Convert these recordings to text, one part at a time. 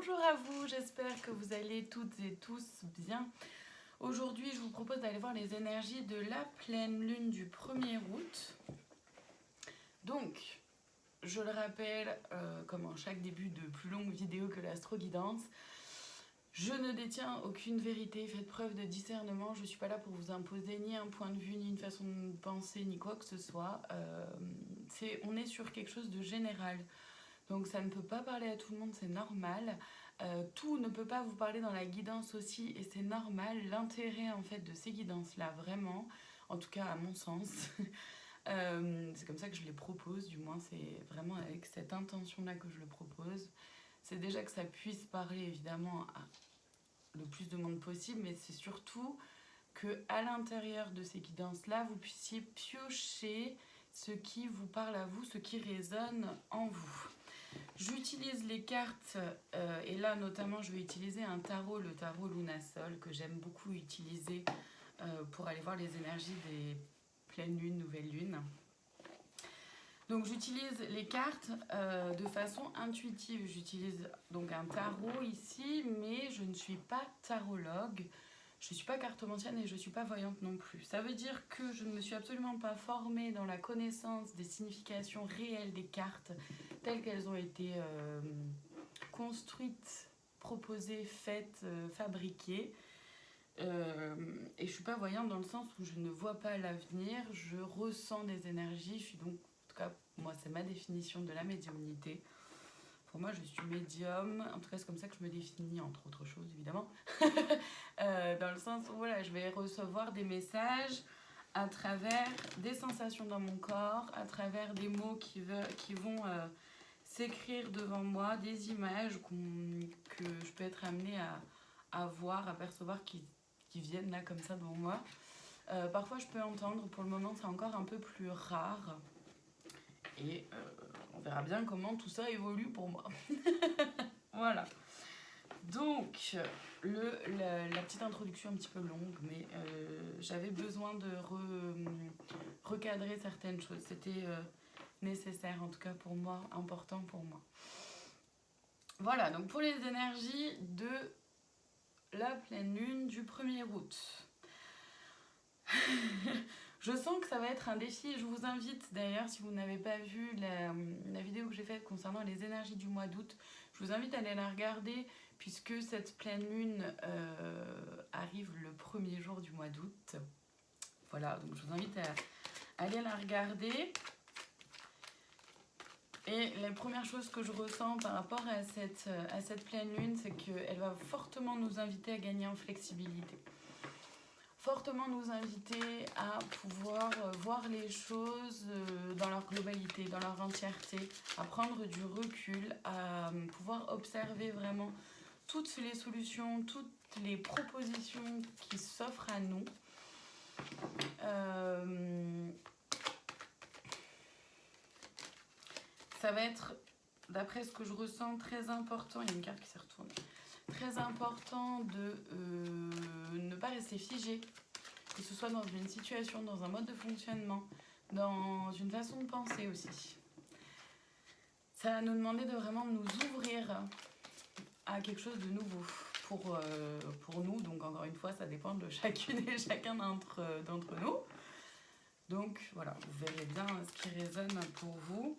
Bonjour à vous, j'espère que vous allez toutes et tous bien. Aujourd'hui, je vous propose d'aller voir les énergies de la pleine lune du 1er août. Donc, je le rappelle, comme en chaque début de plus longue vidéo que l'astro-guidance, je ne détiens aucune vérité, faites preuve de discernement, je ne suis pas là pour vous imposer ni un point de vue, ni une façon de penser, ni quoi que ce soit. On est sur quelque chose de général. Donc ça ne peut pas parler à tout le monde, c'est normal. Tout ne peut pas vous parler dans la guidance aussi, et c'est normal. L'intérêt en fait de ces guidances-là, vraiment, en tout cas à mon sens, c'est comme ça que je les propose, du moins c'est vraiment avec cette intention-là que je le propose. C'est déjà que ça puisse parler évidemment à le plus de monde possible, mais c'est surtout que à l'intérieur de ces guidances-là, vous puissiez piocher ce qui vous parle à vous, ce qui résonne en vous. J'utilise les cartes, et là notamment je vais utiliser un tarot, le tarot Lunasol, que j'aime beaucoup utiliser pour aller voir les énergies des pleines lunes, nouvelles lunes. Donc j'utilise les cartes de façon intuitive. J'utilise donc un tarot ici, mais je ne suis pas tarologue, je ne suis pas cartomancienne et je ne suis pas voyante non plus. Ça veut dire que je ne me suis absolument pas formée dans la connaissance des significations réelles des cartes telles qu'elles ont été construites, proposées, faites, fabriquées. Et je ne suis pas voyante dans le sens où je ne vois pas l'avenir, je ressens des énergies, je suis donc, en tout cas, moi c'est ma définition de la médiumnité. Pour moi, je suis médium, en tout cas c'est comme ça que je me définis, entre autres choses évidemment. Dans le sens où voilà, je vais recevoir des messages à travers des sensations dans mon corps, à travers des mots qui vont s'écrire devant moi, des images que je peux être amenée à voir, à percevoir qui viennent là comme ça devant moi. Parfois je peux entendre, pour le moment c'est encore un peu plus rare. Et on verra bien comment tout ça évolue pour moi. Voilà. Donc, la petite introduction un petit peu longue, mais j'avais besoin de recadrer certaines choses. C'était nécessaire, en tout cas pour moi, important pour moi. Voilà, donc pour les énergies de la pleine lune du 1er août. Je sens que ça va être un défi. Je vous invite d'ailleurs, si vous n'avez pas vu la vidéo que j'ai faite concernant les énergies du mois d'août, je vous invite à aller la regarder puisque cette pleine lune arrive le 1er jour du mois d'août. Voilà, donc je vous invite à aller la regarder. Et la première chose que je ressens par rapport à cette pleine lune, c'est qu'elle va fortement nous inviter à gagner en flexibilité. Fortement nous inviter à pouvoir voir les choses dans leur globalité, dans leur entièreté, à prendre du recul, à pouvoir observer vraiment toutes les solutions, toutes les propositions qui s'offrent à nous. Ça va être, d'après ce que je ressens, très important, il y a une carte qui s'est retournée, très important de ne pas rester figé, que ce soit dans une situation, dans un mode de fonctionnement, dans une façon de penser aussi. Ça va nous demander de vraiment nous ouvrir à quelque chose de nouveau pour nous. Donc encore une fois, ça dépend de chacune et chacun d'entre nous. Donc voilà, vous verrez bien ce qui résonne pour vous.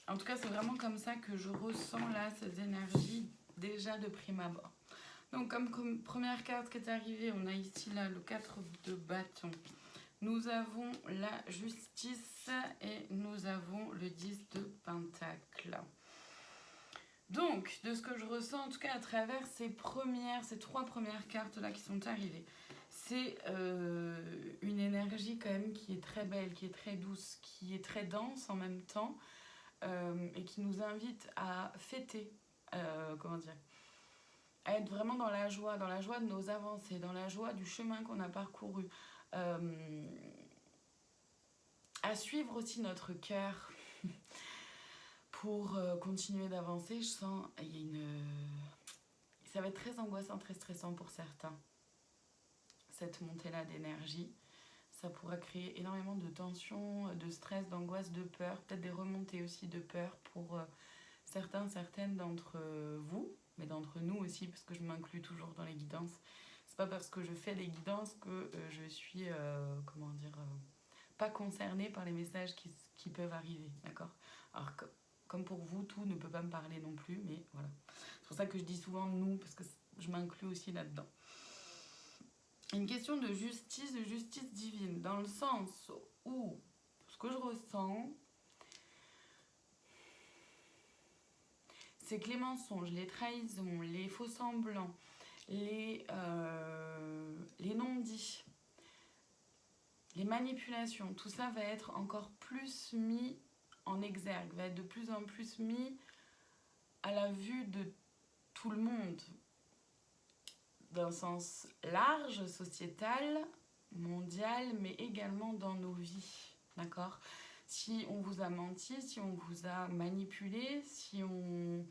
En tout cas, c'est vraiment comme ça que je ressens là ces énergies déjà de prime abord. Donc comme première carte qui est arrivée, on a ici là le 4 de bâton. Nous avons la justice et nous avons le 10 de pentacle. Donc, de ce que je ressens, en tout cas à travers ces trois premières cartes là qui sont arrivées, c'est une énergie quand même qui est très belle, qui est très douce, qui est très dense en même temps et qui nous invite à fêter, à être vraiment dans la joie de nos avancées, dans la joie du chemin qu'on a parcouru, à suivre aussi notre cœur pour continuer d'avancer. Je sens ça va être très angoissant, très stressant pour certains, cette montée-là d'énergie. Ça pourra créer énormément de tension, de stress, d'angoisse, de peur, peut-être des remontées aussi de peur pour certaines d'entre vous, mais d'entre nous aussi, parce que je m'inclus toujours dans les guidances. C'est pas parce que je fais des guidances que je suis, comment dire, pas concernée par les messages qui peuvent arriver, d'accord? Alors que, comme pour vous, tout ne peut pas me parler non plus, mais voilà. C'est pour ça que je dis souvent nous, parce que je m'inclus aussi là-dedans. Une question de justice divine, dans le sens où ce que je ressens, c'est que les mensonges, les trahisons, les faux semblants, les non-dits, les manipulations, tout ça va être encore plus mis en exergue, va être de plus en plus mis à la vue de tout le monde, d'un sens large, sociétal, mondial, mais également dans nos vies, d'accord? Si on vous a menti, si on vous a manipulé, si on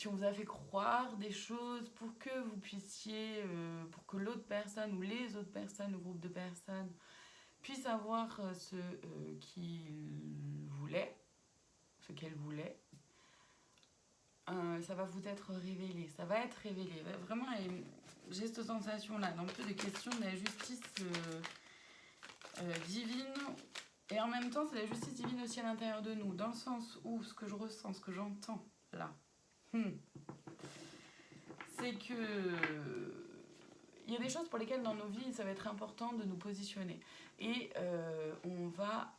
vous a fait croire des choses pour que vous puissiez, pour que l'autre personne ou les autres personnes, le groupe de personnes, puissent avoir ce qu'ils voulaient, ce qu'elles voulaient, ça va vous être révélé, ça va être révélé. Vraiment, j'ai cette sensation-là, un peu de question de la justice divine. Et en même temps, c'est la justice divine aussi à l'intérieur de nous, dans le sens où ce que je ressens, ce que j'entends là, c'est que il y a des choses pour lesquelles dans nos vies, ça va être important de nous positionner. Et on va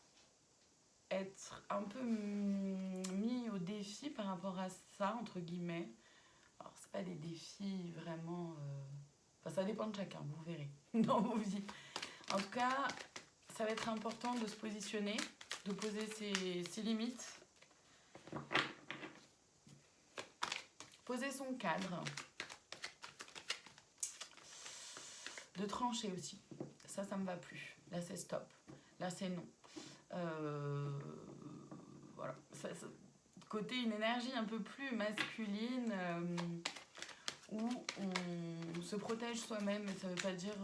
être un peu mis au défi par rapport à ça, entre guillemets. Alors, c'est pas des défis vraiment... Enfin, ça dépend de chacun, vous verrez, dans vos vies. En tout cas, ça va être important de se positionner, de poser ses limites, poser son cadre, de trancher aussi. Ça me va plus. Là, c'est stop. Là, c'est non. Voilà. Côté une énergie un peu plus masculine, où on se protège soi-même. Ça veut pas dire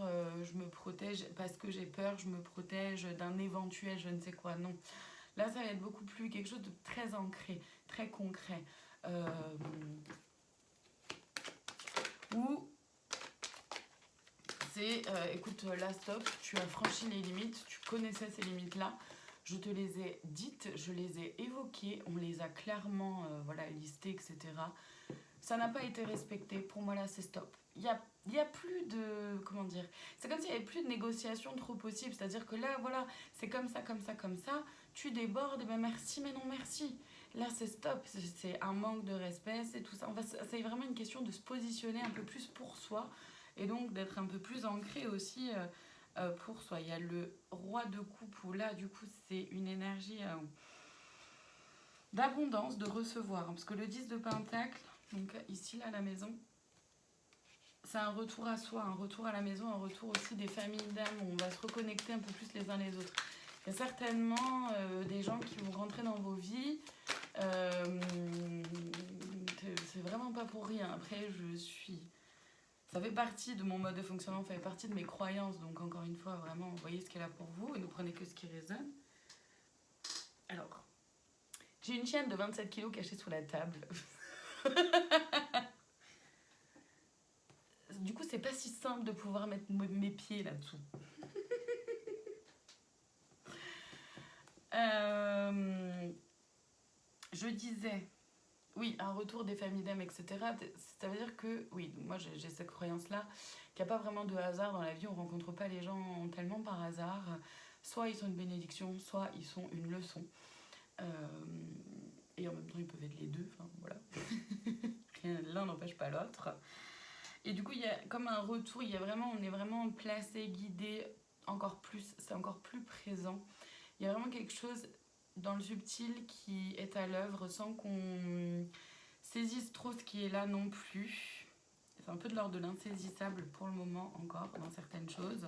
je me protège parce que j'ai peur, je me protège d'un éventuel je ne sais quoi. Non. Là, ça va être beaucoup plus quelque chose de très ancré, très concret. Où c'est, écoute, là, stop, tu as franchi les limites, tu connaissais ces limites-là, je te les ai dites, je les ai évoquées, on les a clairement listées, etc. Ça n'a pas été respecté, pour moi, là, c'est stop. Il y a plus de... Comment dire? C'est comme s'il n'y avait plus de négociation trop possible, c'est-à-dire que là, voilà, c'est comme ça, comme ça, comme ça, tu débordes, et ben merci, mais non merci. Là, c'est stop, c'est un manque de respect, c'est tout ça. C'est vraiment une question de se positionner un peu plus pour soi, et donc d'être un peu plus ancré aussi pour soi. Il y a le roi de coupe où là, du coup, c'est une énergie d'abondance, de recevoir. Parce que le 10 de Pentacle, donc ici, là, à la maison, c'est un retour à soi, un retour à la maison, un retour aussi des familles d'âmes où on va se reconnecter un peu plus les uns les autres. Il y a certainement des gens qui vont rentrer dans vos vies. C'est vraiment pas pour rien. Après, ça fait partie de mon mode de fonctionnement, ça fait partie de mes croyances. Donc, encore une fois, vraiment, voyez ce qui est là pour vous et ne prenez que ce qui résonne. Alors, j'ai une chienne de 27 kilos cachée sous la table. Du coup, c'est pas si simple de pouvoir mettre mes pieds là-dessous. Je disais, oui, un retour des familles d'âmes, etc. Ça veut dire que, oui, moi j'ai cette croyance-là, qu'il n'y a pas vraiment de hasard dans la vie, on ne rencontre pas les gens tellement par hasard. Soit ils sont une bénédiction, soit ils sont une leçon. Et en même temps, ils peuvent être les deux, enfin voilà. L'un n'empêche pas l'autre. Et du coup, il y a comme un retour, on est vraiment placé, guidé encore plus, c'est encore plus présent. Il y a vraiment quelque chose dans le subtil qui est à l'œuvre sans qu'on saisisse trop ce qui est là non plus. C'est un peu de l'ordre de l'insaisissable pour le moment encore dans certaines choses.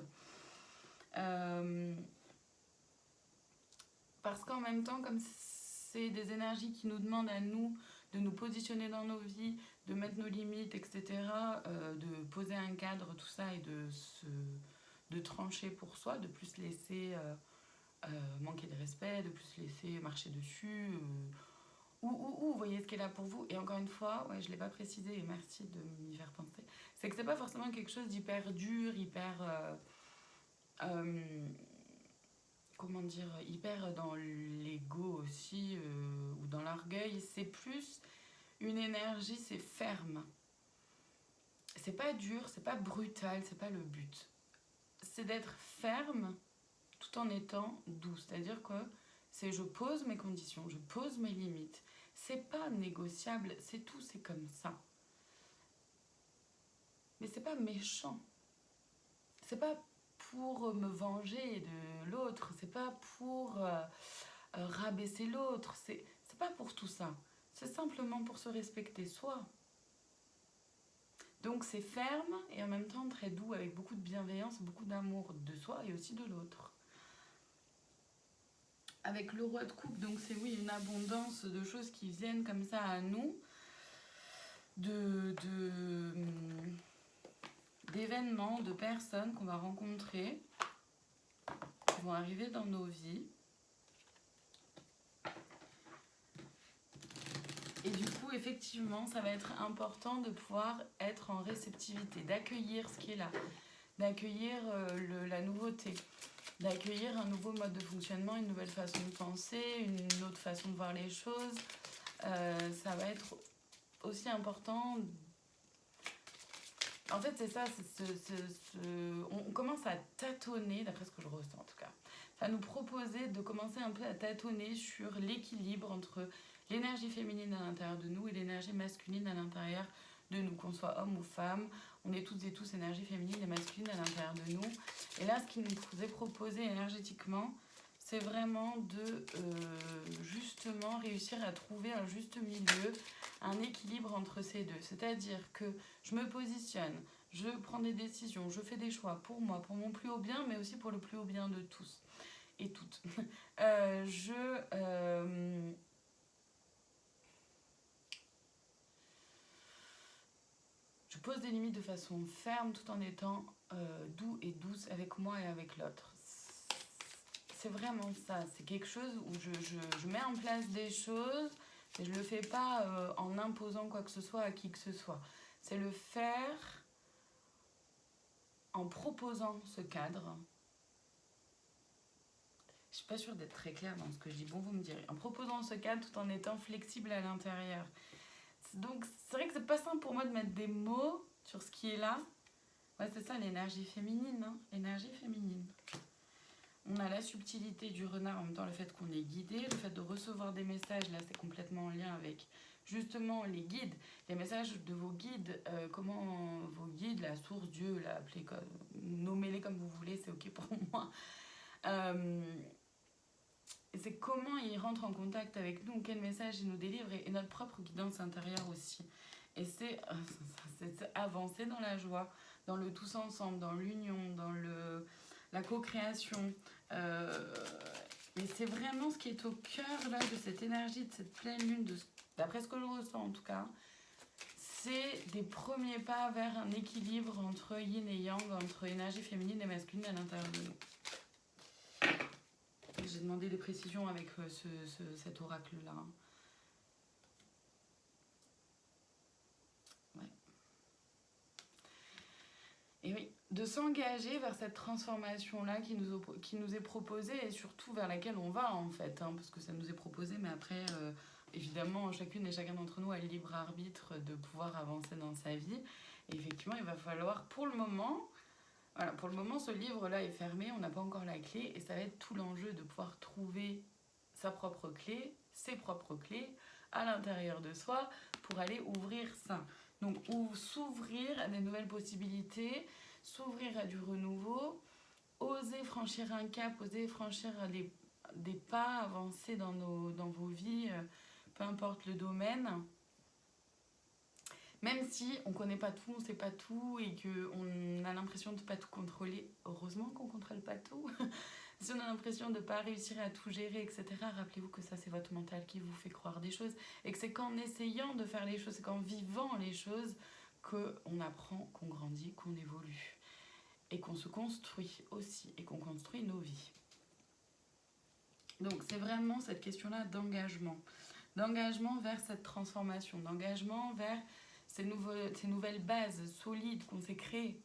Parce qu'en même temps, comme c'est des énergies qui nous demandent à nous de nous positionner dans nos vies, de mettre nos limites, etc., de poser un cadre, tout ça, et de trancher pour soi, de plus laisser manquer de respect, de plus laisser marcher dessus, vous voyez ce qui est là pour vous. Et encore une fois, ouais, je ne l'ai pas précisé et merci de m'y faire penser, c'est que c'est pas forcément quelque chose d'hyper dur, comment dire, hyper dans l'ego aussi, ou dans l'orgueil. C'est plus une énergie, c'est ferme. C'est pas dur, c'est pas brutal, c'est pas le but. C'est d'être ferme tout en étant doux. C'est-à-dire que c'est je pose mes conditions, je pose mes limites. C'est pas négociable, c'est tout, c'est comme ça. Mais c'est pas méchant. C'est pas pour me venger de l'autre, c'est pas pour rabaisser l'autre, c'est pas pour tout ça. C'est simplement pour se respecter soi. Donc c'est ferme et en même temps très doux, avec beaucoup de bienveillance, beaucoup d'amour de soi et aussi de l'autre. Avec le roi de coupe, donc c'est oui une abondance de choses qui viennent comme ça à nous, d'événements, de personnes qu'on va rencontrer, qui vont arriver dans nos vies. Et du coup, effectivement, ça va être important de pouvoir être en réceptivité, d'accueillir ce qui est là, d'accueillir la nouveauté, d'accueillir un nouveau mode de fonctionnement, une nouvelle façon de penser, une autre façon de voir les choses. Ça va être aussi important. En fait, c'est ça, on commence à tâtonner, d'après ce que je ressens en tout cas. Ça va nous proposer de commencer un peu à tâtonner sur l'équilibre entre l'énergie féminine à l'intérieur de nous et l'énergie masculine à l'intérieur de nous, qu'on soit homme ou femme. On est toutes et tous énergie féminine et masculine à l'intérieur de nous. Et là, ce qui nous est proposé énergétiquement, c'est vraiment de justement réussir à trouver un juste milieu, un équilibre entre ces deux. C'est-à-dire que je me positionne, je prends des décisions, je fais des choix pour moi, pour mon plus haut bien, mais aussi pour le plus haut bien de tous et toutes. Je pose des limites de façon ferme tout en étant doux et douce avec moi et avec l'autre. C'est vraiment ça, c'est quelque chose où je mets en place des choses, mais je ne le fais pas en imposant quoi que ce soit à qui que ce soit. C'est le faire en proposant ce cadre. Je ne suis pas sûre d'être très claire dans ce que je dis, bon vous me direz. En proposant ce cadre tout en étant flexible à l'intérieur. Donc c'est vrai que c'est pas simple pour moi de mettre des mots sur ce qui est là. Ouais, c'est ça l'énergie féminine, hein, l'énergie féminine. On a la subtilité du renard, en même temps le fait qu'on est guidé, le fait de recevoir des messages, là c'est complètement en lien avec justement les guides, les messages de vos guides, comment vos guides, la source, Dieu, nommez-les comme vous voulez, c'est ok pour moi. C'est comment ils rentrent en contact avec nous, quel message ils nous délivrent et notre propre guidance intérieure aussi. Et c'est avancer dans la joie, dans le tous ensemble, dans l'union, dans la co-création. Mais c'est vraiment ce qui est au cœur là, de cette énergie, de cette pleine lune, d'après ce que je ressens en tout cas. C'est des premiers pas vers un équilibre entre yin et yang, entre énergie féminine et masculine à l'intérieur de nous. J'ai demandé des précisions avec cet oracle-là. Ouais. Et oui, de s'engager vers cette transformation-là qui nous est proposée et surtout vers laquelle on va en fait, hein, parce que ça nous est proposé, mais après, évidemment, chacune et chacun d'entre nous a le libre arbitre de pouvoir avancer dans sa vie. Et effectivement, il va falloir, pour le moment, ce livre-là est fermé, on n'a pas encore la clé, et ça va être tout l'enjeu de pouvoir trouver sa propre clé, ses propres clés à l'intérieur de soi pour aller ouvrir ça. Donc, s'ouvrir à des nouvelles possibilités, s'ouvrir à du renouveau, oser franchir un cap, oser franchir des pas, avancer dans vos vies, peu importe le domaine. Même si on ne connaît pas tout, on ne sait pas tout et qu'on a l'impression de ne pas tout contrôler, heureusement qu'on ne contrôle pas tout. Si on a l'impression de ne pas réussir à tout gérer, etc., rappelez-vous que ça, c'est votre mental qui vous fait croire des choses et que c'est qu'en essayant de faire les choses, c'est qu'en vivant les choses qu'on apprend, qu'on grandit, qu'on évolue et qu'on se construit aussi et qu'on construit nos vies. Donc, c'est vraiment cette question-là d'engagement. d'engagement vers cette transformation, d'engagement vers ces nouvelles bases solides qu'on s'est créées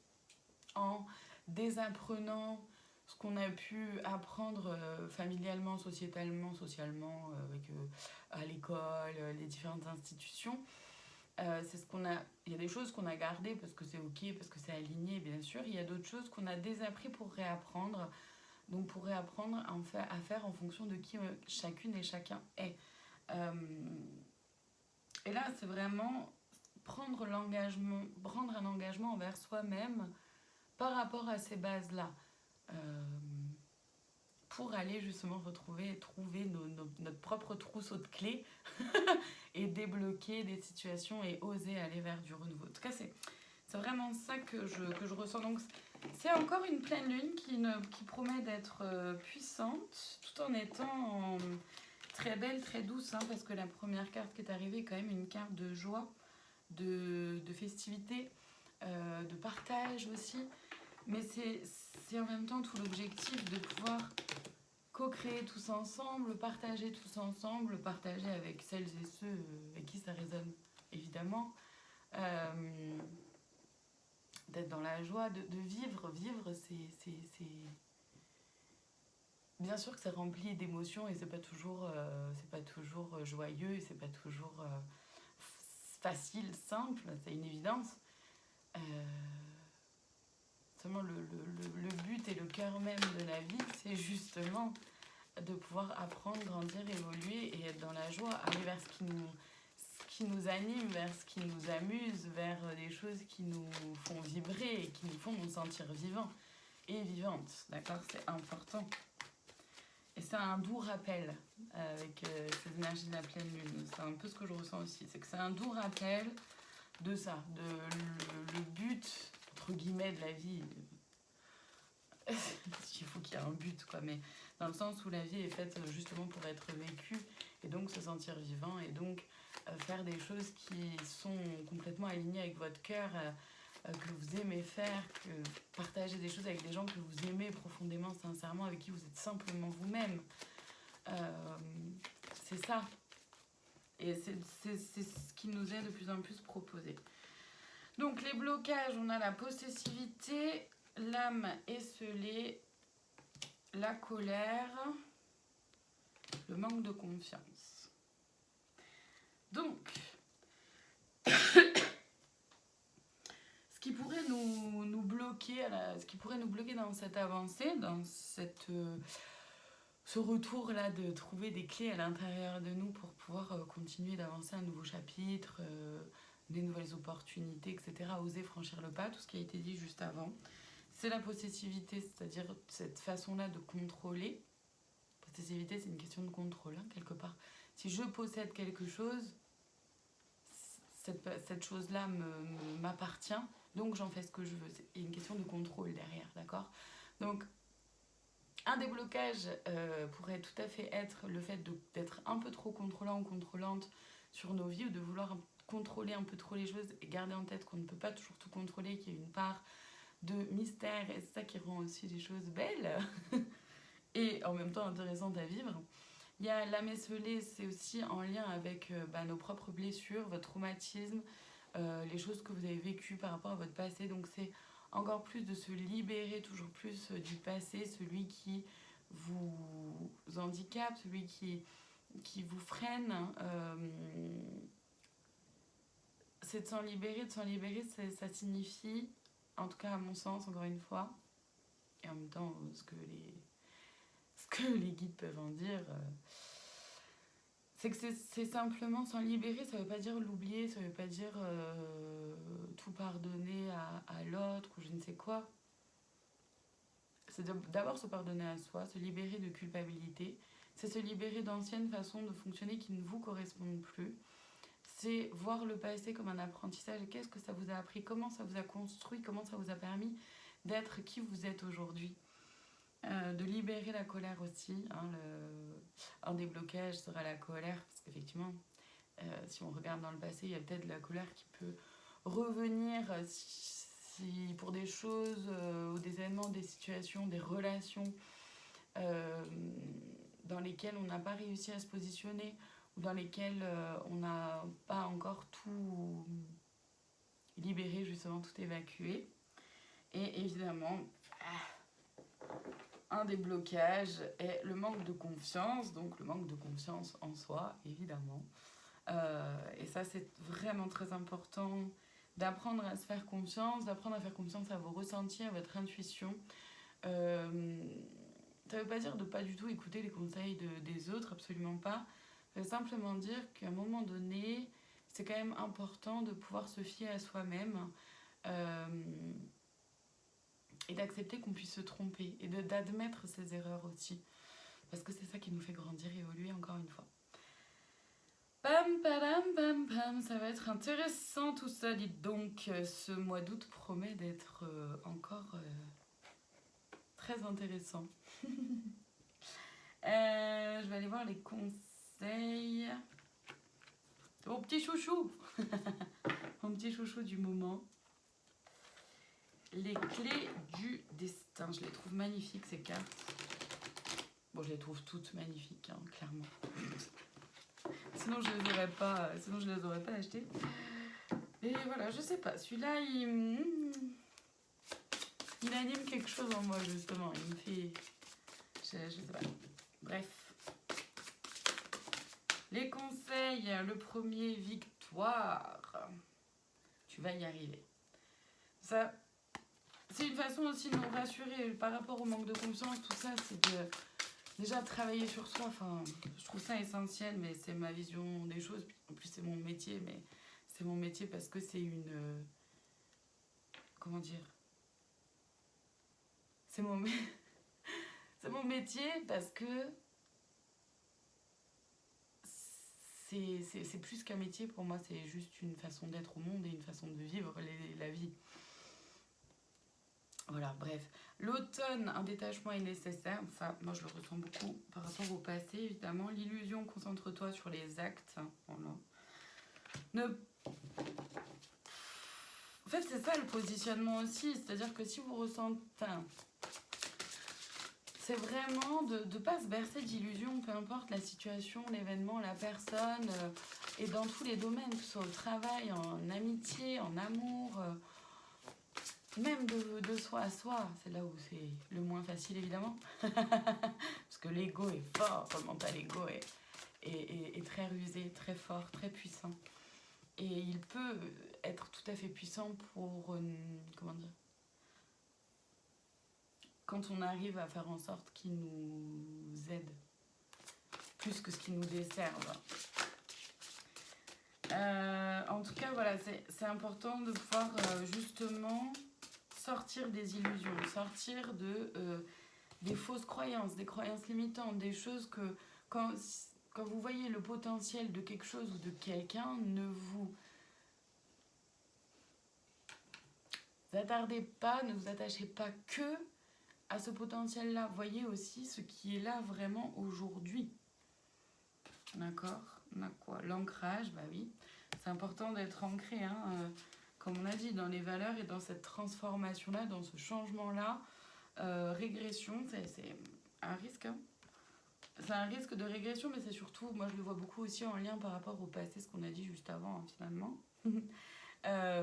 en désapprenant ce qu'on a pu apprendre familialement, sociétalement, socialement, à l'école, les différentes institutions. C'est ce qu'on a. Il y a des choses qu'on a gardées parce que c'est ok, parce que c'est aligné, bien sûr. Il y a d'autres choses qu'on a désappris pour réapprendre. Donc pour réapprendre à faire en fonction de qui chacune et chacun est. Et là, c'est vraiment prendre un engagement envers soi-même par rapport à ces bases-là. Pour aller justement trouver notre propre trousseau de clés et débloquer des situations et oser aller vers du renouveau. En tout cas, c'est vraiment ça que je ressens. Donc, c'est encore une pleine lune qui promet d'être puissante, tout en étant très belle, très douce, hein, parce que la première carte qui est arrivée est quand même une carte de joie, de festivité, de partage aussi. Mais c'est en même temps tout l'objectif de pouvoir co-créer tous ensemble, partager tous ensemble, partager avec celles et ceux avec qui ça résonne, évidemment. D'être dans la joie, de vivre. Vivre, c'est... Bien sûr que c'est rempli d'émotions et c'est pas toujours joyeux et c'est pas toujours facile, simple, c'est une évidence. Seulement le but et le cœur même de la vie, c'est justement de pouvoir apprendre, grandir, évoluer et être dans la joie, aller vers ce qui nous anime, vers ce qui nous amuse, vers des choses qui nous font vibrer et qui nous font nous sentir vivants et vivantes, d'accord? C'est important. Et c'est un doux rappel avec ces énergies de la pleine lune. C'est un peu ce que je ressens aussi. C'est que c'est un doux rappel de ça, de le but, entre guillemets, de la vie. Il faut qu'il y ait un but, quoi. Mais dans le sens où la vie est faite justement pour être vécue et donc se sentir vivant et donc faire des choses qui sont complètement alignées avec votre cœur, que vous aimez faire, que partager des choses avec des gens que vous aimez profondément, sincèrement, avec qui vous êtes simplement vous-même. C'est ça. Et c'est ce qui nous est de plus en plus proposé. Donc les blocages, on a la possessivité, l'âme esselée, la colère, le manque de confiance. Donc, ce qui pourrait nous bloquer, ce qui pourrait nous bloquer dans cette avancée, dans ce retour-là de trouver des clés à l'intérieur de nous pour pouvoir continuer d'avancer un nouveau chapitre, des nouvelles opportunités, etc., oser franchir le pas, tout ce qui a été dit juste avant. C'est la possessivité, c'est-à-dire cette façon-là de contrôler. Possessivité, c'est une question de contrôle, hein, quelque part. Si je possède quelque chose, cette chose-là m'appartient, donc j'en fais ce que je veux. Il y a une question de contrôle derrière, d'accord? Donc, un déblocage pourrait tout à fait être le fait d'être un peu trop contrôlant ou contrôlante sur nos vies, ou de vouloir contrôler un peu trop les choses et garder en tête qu'on ne peut pas toujours tout contrôler, qu'il y a une part de mystère, et c'est ça qui rend aussi les choses belles et en même temps intéressantes à vivre. Il y a l'âme esselée, c'est aussi en lien avec nos propres blessures, votre traumatisme, les choses que vous avez vécues par rapport à votre passé. Donc c'est encore plus de se libérer toujours plus du passé, celui qui vous handicape, celui qui vous freine. C'est de s'en libérer. Ça signifie, en tout cas à mon sens, encore une fois, et en même temps ce que les guides peuvent en dire, c'est que c'est simplement s'en libérer. Ça veut pas dire l'oublier, ça veut pas dire tout pardonner à l'autre ou je ne sais quoi. C'est d'abord se pardonner à soi, se libérer de culpabilité, c'est se libérer d'anciennes façons de fonctionner qui ne vous correspondent plus. C'est voir le passé comme un apprentissage. Qu'est-ce que ça vous a appris? Comment ça vous a construit? Comment ça vous a permis d'être qui vous êtes aujourd'hui? De libérer la colère aussi. Hein, un déblocage sera la colère, parce qu'effectivement, si on regarde dans le passé, il y a peut-être de la colère qui peut revenir si pour des choses, ou des événements, des situations, des relations dans lesquelles on n'a pas réussi à se positionner, dans lesquels on n'a pas encore tout libéré, justement, tout évacué. Et évidemment, un des blocages est le manque de confiance, donc le manque de confiance en soi, évidemment. Et ça, c'est vraiment très important d'apprendre à se faire confiance, d'apprendre à faire confiance à vos ressentis, à votre intuition. Ça ne veut pas dire de ne pas du tout écouter les conseils des autres, absolument pas. Ça veut simplement dire qu'à un moment donné, c'est quand même important de pouvoir se fier à soi-même et d'accepter qu'on puisse se tromper et d'admettre ses erreurs aussi. Parce que c'est ça qui nous fait grandir, évoluer encore une fois. Pam, padam, pam, pam, ça va être intéressant tout ça, dites donc. Ce mois d'août promet d'être encore très intéressant. Je vais aller voir les conseils. Mon petit chouchou. Mon petit chouchou du moment. Les clés du destin. Je les trouve magnifiques, ces cartes. Bon, je les trouve toutes magnifiques, hein, clairement. Sinon, je les aurais pas achetées. Et voilà, je sais pas. Celui-là, il anime quelque chose en moi, justement. Il me fait... Je sais pas. Bref. Les conseils. Le premier, victoire. Tu vas y arriver. Ça, c'est une façon aussi de nous rassurer par rapport au manque de confiance. Tout ça, c'est de déjà travailler sur soi. Enfin, je trouve ça essentiel, mais c'est ma vision des choses. En plus, c'est mon métier, mais c'est mon métier parce que c'est une... comment dire? C'est mon métier parce que c'est plus qu'un métier pour moi, c'est juste une façon d'être au monde et une façon de vivre la vie. Voilà, bref. L'automne, un détachement est nécessaire. Ça, moi, je le ressens beaucoup par rapport au passé, évidemment. L'illusion, concentre-toi sur les actes. Voilà. En fait, c'est ça le positionnement aussi. C'est-à-dire que si vous ressentez... c'est vraiment de ne pas se bercer d'illusions, peu importe la situation, l'événement, la personne, et dans tous les domaines, que ce soit au travail, en amitié, en amour... même de soi à soi, c'est là où c'est le moins facile évidemment. Parce que l'ego est fort, le mental ego est très rusé, très fort, très puissant. Et il peut être tout à fait puissant pour, comment dire, quand on arrive à faire en sorte qu'il nous aide, plus que ce qui nous desserve. En tout cas, voilà, c'est important de pouvoir justement... sortir des illusions, sortir des fausses croyances, des croyances limitantes, des choses que quand vous voyez le potentiel de quelque chose ou de quelqu'un, ne vous attardez pas, ne vous attachez pas que à ce potentiel-là. Voyez aussi ce qui est là vraiment aujourd'hui. D'accord? On a quoi? L'ancrage, bah oui. C'est important d'être ancré, hein, comme on a dit, dans les valeurs et dans cette transformation-là, dans ce changement-là. Régression, c'est un risque. Hein. C'est un risque de régression, mais c'est surtout, moi je le vois beaucoup aussi en lien par rapport au passé, ce qu'on a dit juste avant, hein, finalement.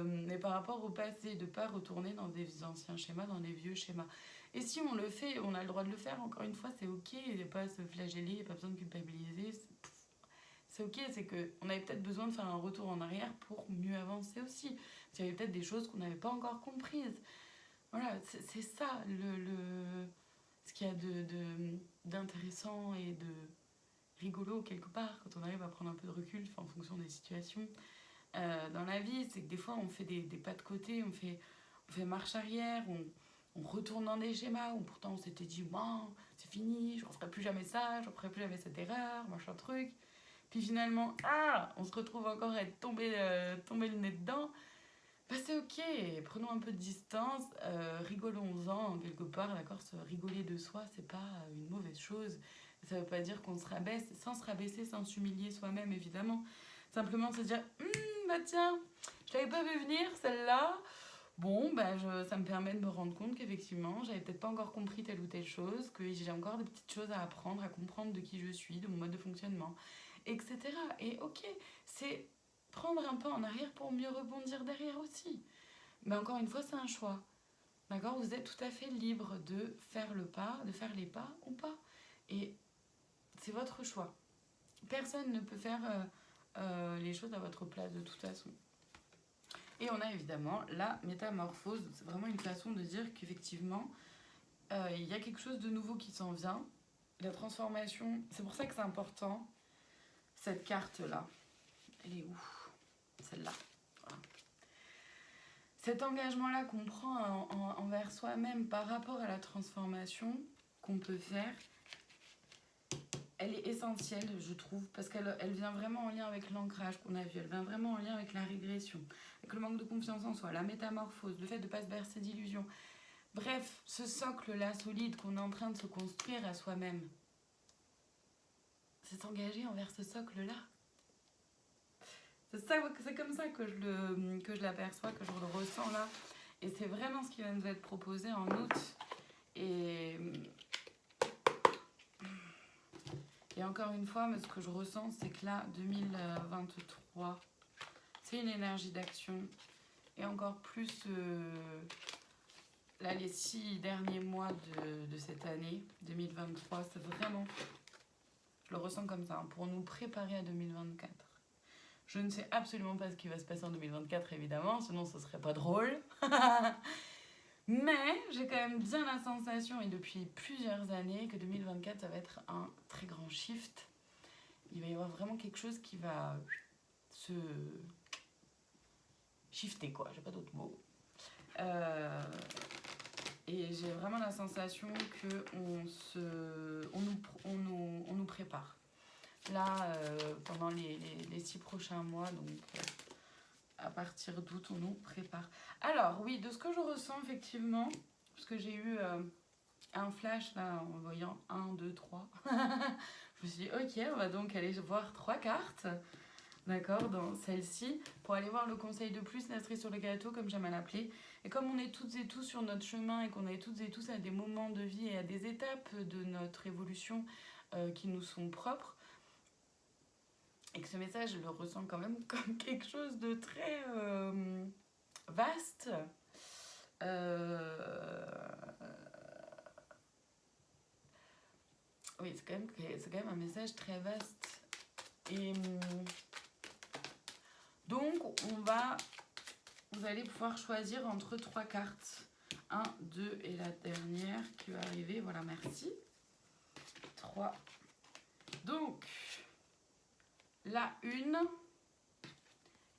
Mais par rapport au passé, de ne pas retourner dans des anciens schémas, dans des vieux schémas. Et si on le fait, on a le droit de le faire, encore une fois, c'est ok, il n'y a pas à se flageller, il n'y a pas besoin de culpabiliser. C'est ok, c'est qu'on avait peut-être besoin de faire un retour en arrière pour mieux avancer aussi. Il y avait peut-être des choses qu'on n'avait pas encore comprises. Voilà, c'est ça ce qu'il y a d'intéressant et de rigolo quelque part quand on arrive à prendre un peu de recul en fonction des situations dans la vie. C'est que des fois on fait des pas de côté, on fait marche arrière, on retourne dans des schémas où pourtant on s'était dit bon, c'est fini, je ne referai plus jamais ça, je ne referai plus jamais cette erreur, machin truc. Puis finalement, on se retrouve encore à être tombé le nez dedans. Bah c'est ok, prenons un peu de distance, rigolons-en quelque part, d'accord? Rigoler de soi, c'est pas une mauvaise chose. Ça veut pas dire qu'on se rabaisse, sans se rabaisser, sans s'humilier soi-même, évidemment. Simplement se dire, bah tiens, je l'avais pas vu venir, celle-là. Bon, bah ça me permet de me rendre compte qu'effectivement, j'avais peut-être pas encore compris telle ou telle chose, que j'ai encore des petites choses à apprendre, à comprendre de qui je suis, de mon mode de fonctionnement. etc. Et ok, c'est prendre un pas en arrière pour mieux rebondir derrière aussi. Mais encore une fois, c'est un choix. D'accord? Vous êtes tout à fait libre de faire le pas, de faire les pas ou pas. Et c'est votre choix. Personne ne peut faire les choses à votre place de toute façon. Et on a évidemment la métamorphose. C'est vraiment une façon de dire qu'effectivement, il y a quelque chose de nouveau qui s'en vient. La transformation, c'est pour ça que c'est important, cette carte-là. Elle est où? Celle-là. Voilà. Cet engagement-là qu'on prend envers soi-même par rapport à la transformation qu'on peut faire, elle est essentielle, je trouve, parce qu'elle vient vraiment en lien avec l'ancrage qu'on a vu, elle vient vraiment en lien avec la régression, avec le manque de confiance en soi, la métamorphose, le fait de ne pas se bercer d'illusions. Bref, ce socle-là solide qu'on est en train de se construire à soi-même, c'est s'engager envers ce socle-là. C'est comme ça que je l'aperçois, que je le ressens là. Et c'est vraiment ce qui va nous être proposé en août. Et encore une fois, ce que je ressens, c'est que là, 2023, c'est une énergie d'action. Et encore plus, là, les 6 derniers mois de cette année, 2023, c'est vraiment, je le ressens comme ça, hein, pour nous préparer à 2024. Je ne sais absolument pas ce qui va se passer en 2024, évidemment, sinon ce serait pas drôle. Mais j'ai quand même bien la sensation, et depuis plusieurs années, que 2024, ça va être un très grand shift. Il va y avoir vraiment quelque chose qui va se shifter, quoi. J'ai pas d'autre mot. Et j'ai vraiment la sensation qu'on nous prépare. Là, pendant les 6 prochains mois, donc à partir d'août, on nous prépare. Alors, oui, de ce que je ressens, effectivement, parce que j'ai eu un flash, là, en voyant 1, 2, 3. Je me suis dit, ok, on va donc aller voir 3 cartes, d'accord, dans celle-ci, pour aller voir le conseil de plus, la cerise sur le gâteau, comme j'aime à l'appeler. Et comme on est toutes et tous sur notre chemin, et qu'on est toutes et tous à des moments de vie et à des étapes de notre évolution qui nous sont propres, et que ce message, je le ressens quand même comme quelque chose de très vaste. Oui, c'est quand même un message très vaste. Et donc, vous allez pouvoir choisir entre 3 cartes. 1, 2 et la dernière qui va arriver. Voilà, merci. 3. Donc, la 1,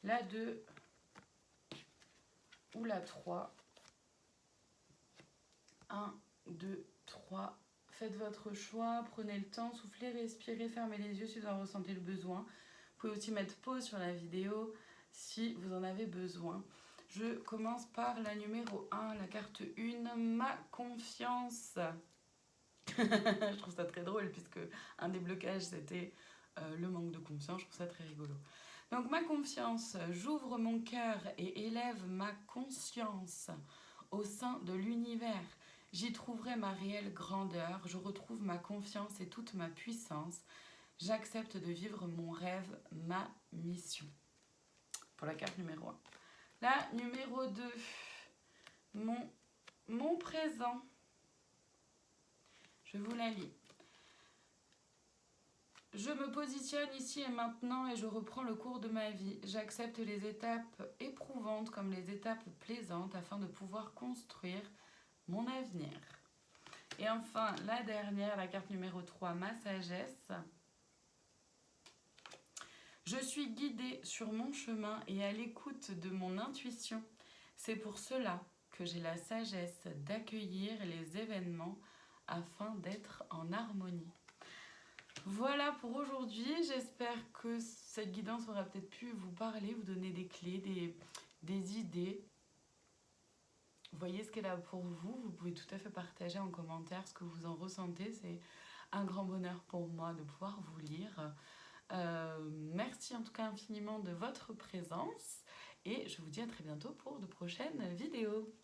la 2 ou la 3. 1, 2, 3. Faites votre choix, prenez le temps, soufflez, respirez, fermez les yeux si vous en ressentez le besoin. Vous pouvez aussi mettre pause sur la vidéo si vous en avez besoin. Je commence par la numéro 1, la carte 1, ma confiance. Je trouve ça très drôle puisque un déblocage c'était le manque de confiance, je trouve ça très rigolo. Donc ma confiance, j'ouvre mon cœur et élève ma conscience au sein de l'univers. J'y trouverai ma réelle grandeur, je retrouve ma confiance et toute ma puissance. J'accepte de vivre mon rêve, ma mission. Pour la carte numéro 1. La numéro 2, mon présent. Je vous la lis. Je me positionne ici et maintenant et je reprends le cours de ma vie. J'accepte les étapes éprouvantes comme les étapes plaisantes afin de pouvoir construire mon avenir. Et enfin, la dernière, la carte numéro 3, ma sagesse. Je suis guidée sur mon chemin et à l'écoute de mon intuition. C'est pour cela que j'ai la sagesse d'accueillir les événements afin d'être en harmonie. Voilà pour aujourd'hui. J'espère que cette guidance aura peut-être pu vous parler, vous donner des clés, des idées. Voyez ce qu'elle a pour vous. Vous pouvez tout à fait partager en commentaire ce que vous en ressentez. C'est un grand bonheur pour moi de pouvoir vous lire. Merci en tout cas infiniment de votre présence et je vous dis à très bientôt pour de prochaines vidéos.